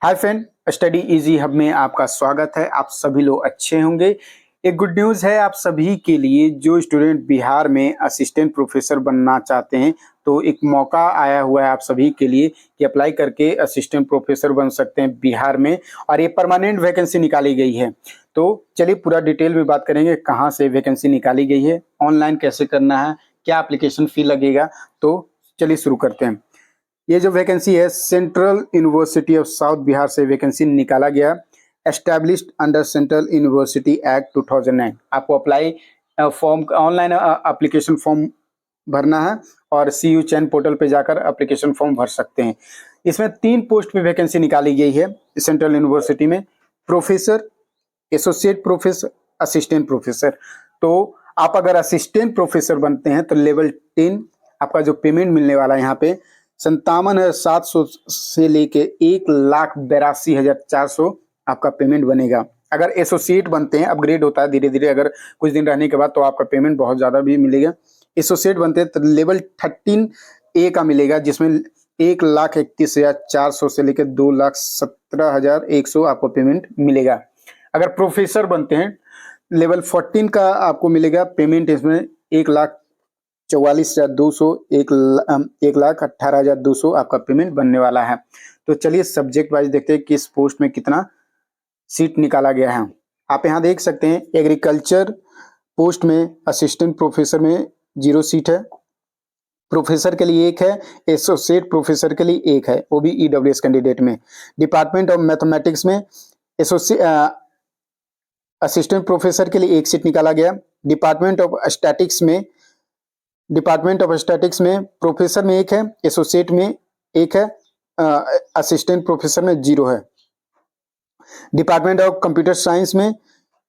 Hi friend, study easy hub में आपका स्वागत है। आप सभी लोग अच्छे होंगे। एक गुड न्यूज़ है आप सभी के लिए जो स्टूडेंट बिहार में असिस्टेंट प्रोफेसर बनना चाहते हैं। तो एक मौका आया हुआ है आप सभी के लिए कि अप्लाई करके असिस्टेंट प्रोफेसर बन सकते हैं बिहार में, और ये परमानेंट वैकेंसी निकाली गई है। तो चलिए पूरा डिटेल में बात करेंगे, कहाँ से वैकेंसी निकाली गई है, ऑनलाइन कैसे करना है, क्या एप्लीकेशन फी लगेगा। तो चलिए शुरू करते हैं। ये जो वैकेंसी है central university of south Bihar से वैकेंसी निकाला गया, established under central university act 2009। आपको apply form online application form भरना है और CU चैन पोर्टल पे जाकर एप्लीकेशन फॉर्म भर सकते हैं। इसमें 3 पोस्ट पे वैकेंसी निकाली गई है सेंट्रल यूनिवर्सिटी में, professor, associate professor, assistant professor. तो आप अगर असिस्टेंट प्रोफेसर बनते हैं तो लेवल 10 आपका जो पेमेंट मिलने वाला है यहाँ पे 57,700 से लेके 1,82,400 आपका पेमेंट बनेगा। अगर एसोसिएट बनते हैं, अपग्रेड होता है धीरे धीरे, अगर कुछ दिन रहने के बाद तो आपका पेमेंट बहुत ज़्यादा भी मिलेगा। एसोसिएट बनते हैं तो लेवल 13A का मिलेगा, जिसमें 1,31,400 से लेकर 2,17,100 आपको पेमेंट मिलेगा। अगर प्रोफेसर बनते हैं लेवल 14 का आपको मिलेगा पेमेंट, इसमें 1,44,200, 1,18,200 आपका पेमेंट बनने वाला है। तो चलिए सब्जेक्ट वाइज देखते हैं किस पोस्ट में कितना सीट निकाला गया है। आप यहाँ देख सकते हैं एग्रीकल्चर पोस्ट में असिस्टेंट प्रोफेसर में 0 सीट है, प्रोफेसर के लिए 1 है, एसोसिएट प्रोफेसर के लिए 1 है, वो भी EWS कैंडिडेट में। डिपार्टमेंट ऑफ मैथमेटिक्स में असिस्टेंट प्रोफेसर के लिए 1 सीट निकाला गया। डिपार्टमेंट ऑफ स्टैटिक्स में प्रोफेसर में 1 है, एसोसिएट में 1 है, असिस्टेंट प्रोफेसर में 0 है। डिपार्टमेंट ऑफ कंप्यूटर साइंस में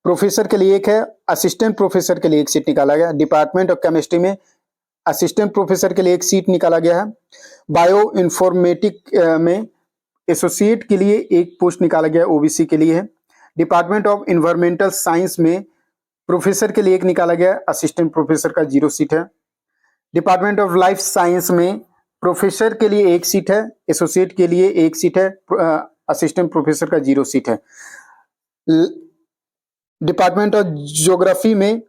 प्रोफेसर के लिए 1 है, असिस्टेंट प्रोफेसर के लिए 1 सीट निकाला गया। डिपार्टमेंट ऑफ केमिस्ट्री में असिस्टेंट प्रोफेसर के लिए 1 सीट निकाला गया है। बायो इन्फॉर्मेटिक में एसोसिएट के लिए 1 पोस्ट निकाला गया, OBC के लिए है। डिपार्टमेंट ऑफ इन्वायरमेंटल साइंस में प्रोफेसर के लिए 1 निकाला गया, असिस्टेंट प्रोफेसर का 0 सीट है। डिपार्टमेंट ऑफ लाइफ साइंस में प्रोफेसर के लिए 1 सीट है, एसोसिएट के लिए 1 सीट है, असिस्टेंट प्रोफेसर का 0 सीट है। डिपार्टमेंट ऑफ ज्योग्राफी में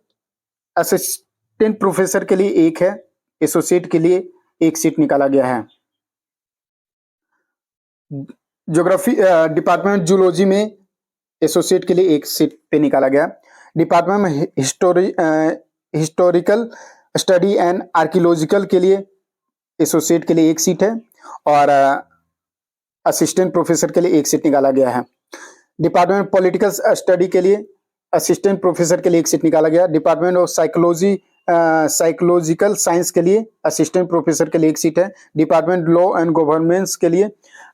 असिस्टेंट प्रोफेसर के लिए 1 है, एसोसिएट के लिए 1 सीट निकाला गया है। ज्योग्राफी डिपार्टमेंट जूलॉजी में एसोसिएट के लिए 1 सीट पे निकाला गया। डिपार्टमेंट में हिस्टोरिकल स्टडी एंड आर्कियोलॉजिकल के लिए एसोसिएट के लिए 1 सीट है, और असिस्टेंट प्रोफेसर के लिए 1 सीट निकाला गया है। डिपार्टमेंट पॉलिटिकल स्टडी के लिए असिस्टेंट प्रोफेसर के लिए 1 सीट निकाला गया। डिपार्टमेंट ऑफ साइकोलॉजिकल साइंस के लिए असिस्टेंट प्रोफेसर के लिए 1 सीट है। डिपार्टमेंट लॉ एंड गवर्नेंस के लिए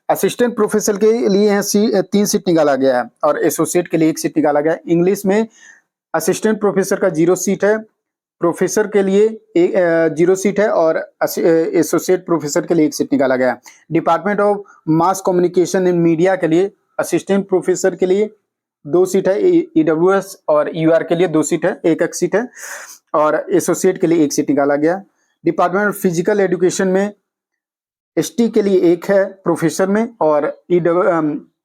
असिस्टेंट प्रोफेसर के लिए 3 सीट निकाला गया है, और एसोसिएट के लिए 1 सीट निकाला गया है। इंग्लिश में असिस्टेंट प्रोफेसर का 0 सीट है, प्रोफेसर के लिए 0 सीट है, और एसोसिएट प्रोफेसर के लिए 1 सीट निकाला गया है। Department of mass communication and media के लिए असिस्टेंट प्रोफेसर के लिए 2 सीट है, EWS और UR के लिए 2 सीट है, 1 सीट है, और एसोसिएट के लिए 1 सीट निकाला गया। डिपार्टमेंट ऑफ फिजिकल एजुकेशन में ST के लिए 1 है प्रोफेसर में, और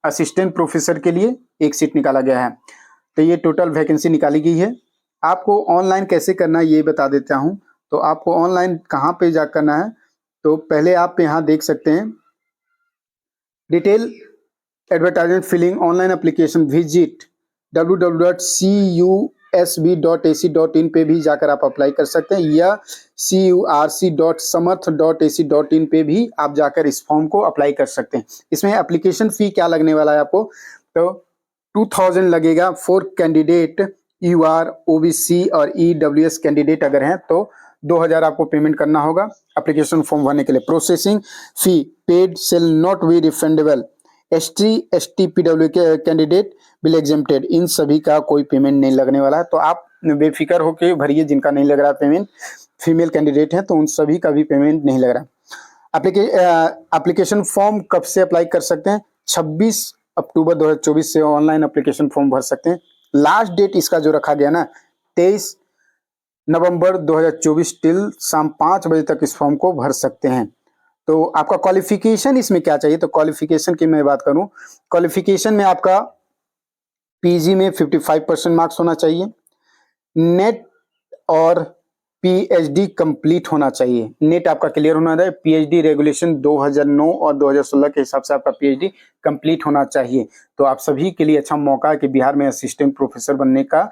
असिस्टेंट प्रोफेसर के लिए 1 सीट निकाला गया है। तो ये टोटल वैकेंसी निकाली गई है। आपको ऑनलाइन कैसे करना है ये बता देता हूँ। तो आपको ऑनलाइन कहाँ पे जा करना है, तो पहले आप यहाँ देख सकते हैं detail advertisement filling online application, visit www.cusb.ac.in पे भी जाकर आप अप्लाई कर सकते हैं, या curc.samarth.ac.in पे भी आप जाकर इस फॉर्म को अप्लाई कर सकते हैं। इसमें एप्लीकेशन फी क्या लगने वाला है आपको, तो 2000 लगेगा फॉर कैंडिडेट UR, OBC और EWS कैंडिडेट अगर हैं तो 2000 आपको पेमेंट करना होगा एप्लीकेशन फॉर्म भरने के लिए। Processing fee paid shall not be refundable. ST ST PW के कैंडिडेट विल एग्जेम्प्टेड, इन सभी का कोई पेमेंट नहीं लगने वाला है। तो आप बेफिक्र होकर भरिए, जिनका नहीं लग रहा पेमेंट, फीमेल कैंडिडेट हैं तो उन सभी का भी पेमेंट नहीं लग रहा। एप्लीकेशन फॉर्म कब से अप्लाई कर सकते हैं, 26 अक्टूबर 2024 से ऑनलाइन एप्लीकेशन फॉर्म भर सकते हैं। लास्ट डेट इसका जो रखा गया ना 23 नवंबर 2024 टिल शाम 5 बजे तक इस फॉर्म को भर सकते हैं। तो आपका क्वालिफिकेशन इसमें क्या चाहिए, तो क्वालिफिकेशन की मैं बात करूं, क्वालिफिकेशन में आपका पीजी में 55% मार्क्स होना चाहिए, नेट और पीएचडी कंप्लीट होना चाहिए। नेट आपका क्लियर होना चाहिए, पीएचडी रेगुलेशन 2009 और 2016 के हिसाब से आपका पीएचडी कंप्लीट होना चाहिए। तो आप सभी के लिए अच्छा मौका है कि बिहार में असिस्टेंट प्रोफेसर बनने का।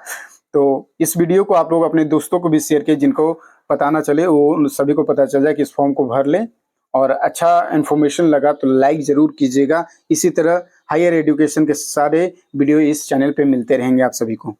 तो इस वीडियो को आप लोग अपने दोस्तों को भी शेयर किए, जिनको पता ना चले वो उन सभी को पता चल जाए कि इस फॉर्म को भर लें, और अच्छा इन्फॉर्मेशन लगा तो लाइक जरूर कीजिएगा। इसी तरह हायर एजुकेशन के सारे वीडियो इस चैनल पे मिलते रहेंगे आप सभी को।